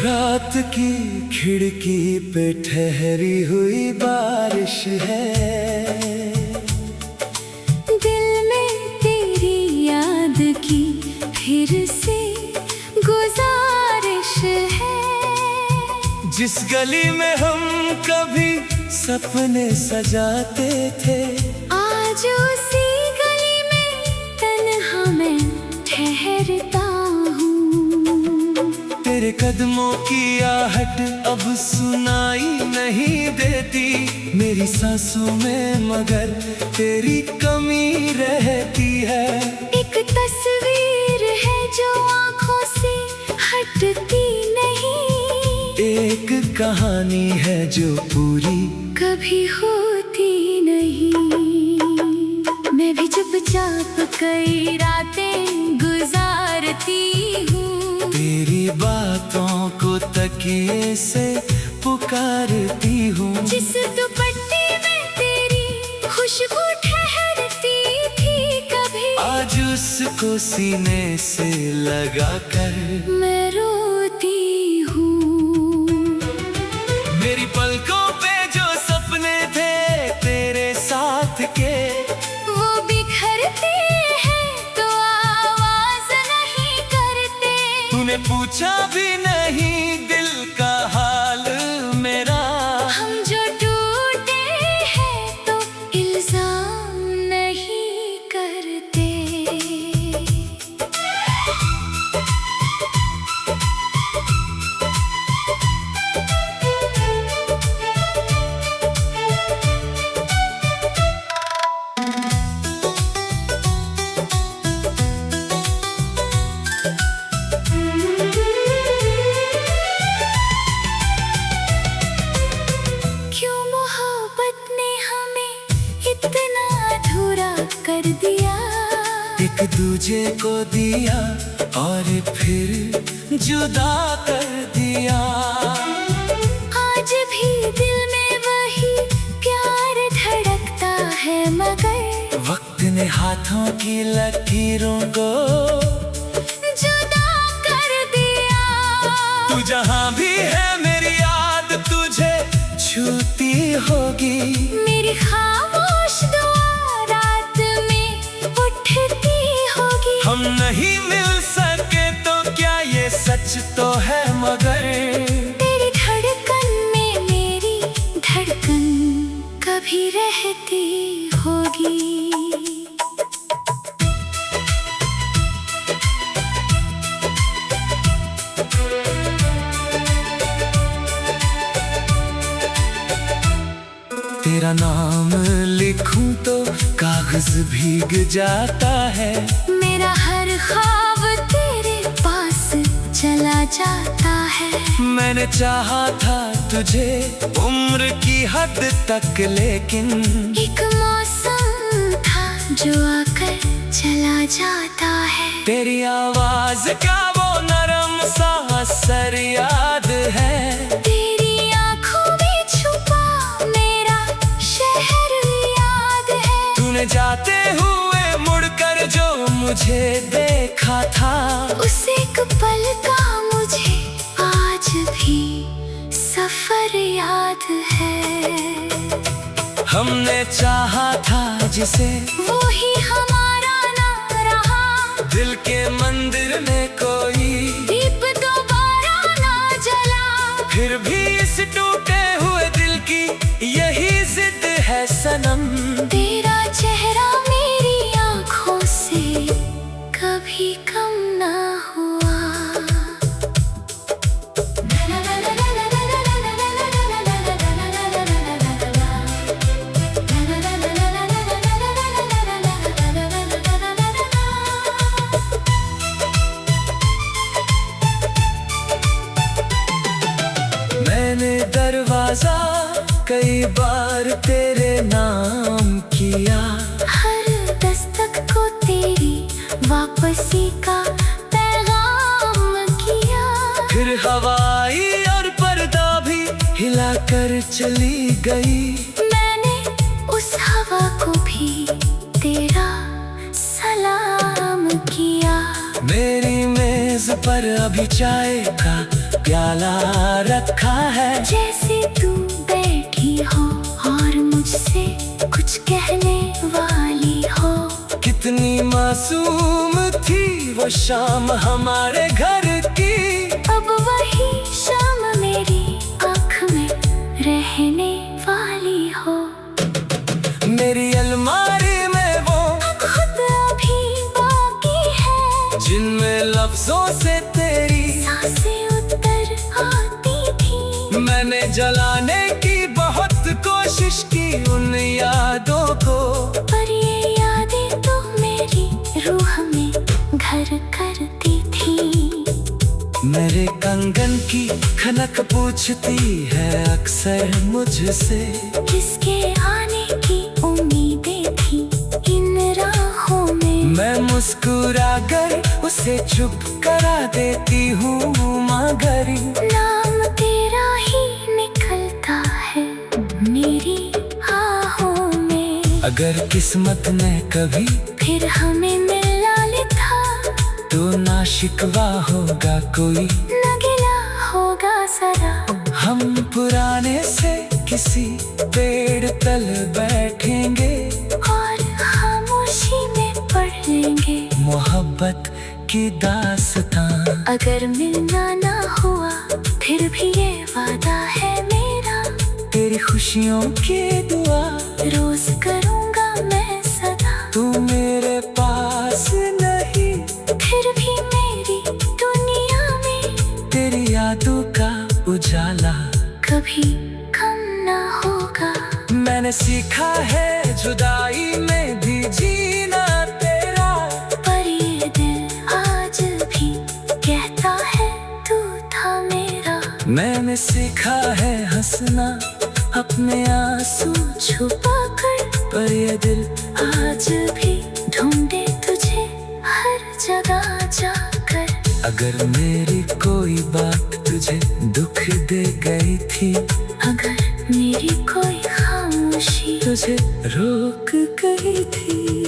रात की खिड़की पे ठहरी हुई बारिश है, दिल में तेरी याद की फिर से गुजारिश है। जिस गली में हम कभी सपने सजाते थे, आज उसी गली में तन्हा मैं ठहरता हूँ। तेरे कदमों की आहट अब सुनाई नहीं देती मेरी सांसों में, मगर तेरी कमी रहती है। एक तस्वीर है जो आँखों से हटती नहीं, एक कहानी है जो पूरी कभी होती नहीं। मैं भी चुपचाप कई रातें गुजारती हूँ, तेरी बातों को तकिए से पुकारती हूँ। जिस दुपट्टे में तेरी खुशबू ठहरती थी कभी, आज उसको सीने से लगा कर मैं रोती हूँ। मेरी पलकों पे जो सपने थे तेरे साथ के, वो बिखरते हैं तो आवाज नहीं करते। तूने पूछा भी नहीं दिल का हाल मेरा, हम जो टूटे हैं तो इल्जाम नहीं करते। क्यों मोहब्बत ने हमें इतना अधूरा कर दिया, एक दूजे को दिया और फिर जुदा कर दिया। आज भी दिल में वही प्यार धड़कता है, मगर वक्त ने हाथों की लकीरों को जुदा कर दिया। तू जहाँ भी है मेरी याद तुझे छूती होगी, मेरी खामोश दुआ रात में उठती होगी। हम नहीं मिल सके तो क्या ये सच तो है, मगर तेरी धड़कन में मेरी धड़कन कभी रहती होगी। तेरा नाम लिखूं तो कागज भीग जाता है, मेरा हर ख्वाब तेरे पास चला जाता है। मैंने चाहा था तुझे उम्र की हद तक, लेकिन एक मौसम था जो आकर चला जाता है। तेरी आवाज का वो नरम सा असर याद है, तेरी आँखों में छुपा मेरा शहर याद है। तूने जाते हुए मुड़कर जो मुझे देखा था, उस एक पल का मुझे आज भी सफर याद है। हमने चाहा था जिसे वो ही हमारा ना रहा, दिल के मंदिर में कोई दीप दोबारा ना जला। फिर भी इस टूटे हुए दिल की यही जिद है सनम, तेरा चेहरा मेरी आँखों से कभी कम ना हुआ। मैंने दरवाजा कई बार तेरे नाम किया, हर दस्तक को तेरी वापसी का पैगाम किया। फिर हवाई और पर्दा भी हिलाकर चली गई, मैंने उस हवा को भी तेरा सलाम किया। मेरी मेज पर अभी चाय का प्याला रखा है। जैसे तू बैठी हो और मुझसे कुछ कहने वाली हो। कितनी मासूम थी वो शाम हमारे घर की। अब वही शाम मेरी आँख में रहने वाली हो। मेरी अलमारी में वो खुद अभी बाकी है, जिनमें लफ्जों से तेरी सांसें उतर आती थी। मैंने जलाने की बहुत कोशिश की उन यादों को, पर ये यादें तो मेरी रूह में घर करती थी। मेरे कंगन की खनक पूछती है अक्सर मुझसे, किसके आने की उम्मीदें थी इन राहों में। मैं मुस्कुरा कर उसे चुप करा देती हूँ मगर नाम तेरा ही निकलता है मेरी आहों में। अगर किस्मत ने कभी फिर हमें मिला लिखा, तो ना शिकवा होगा कोई, न गिला होगा सरा। हम पुराने से किसी पेड़ तल बैठेंगे और खामोशी में पढ़ लेंगे मोहब्बत की दास्तां। अगर मिलना ना हुआ फिर भी ये वादा है मेरा, तेरी खुशियों की दुआ रोज करूँगा मैं सदा। तू मेरे पास नहीं, फिर भी मेरी दुनिया में तेरी यादों का उजाला कभी कम ना होगा। मैंने सीखा है जुदाई में भी जीना तेरा, पर ये दिल आज भी कहता है तू था मेरा। मैंने सीखा है हंसना अपने आंसू छुपा कर, पर ये दिल आज भी ढूंढे तुझे हर जगह जाकर। अगर मेरी कोई बात तुझे दुख दे गई थी, अगर मेरी कोई खामोशी तुझे रोक गई थी,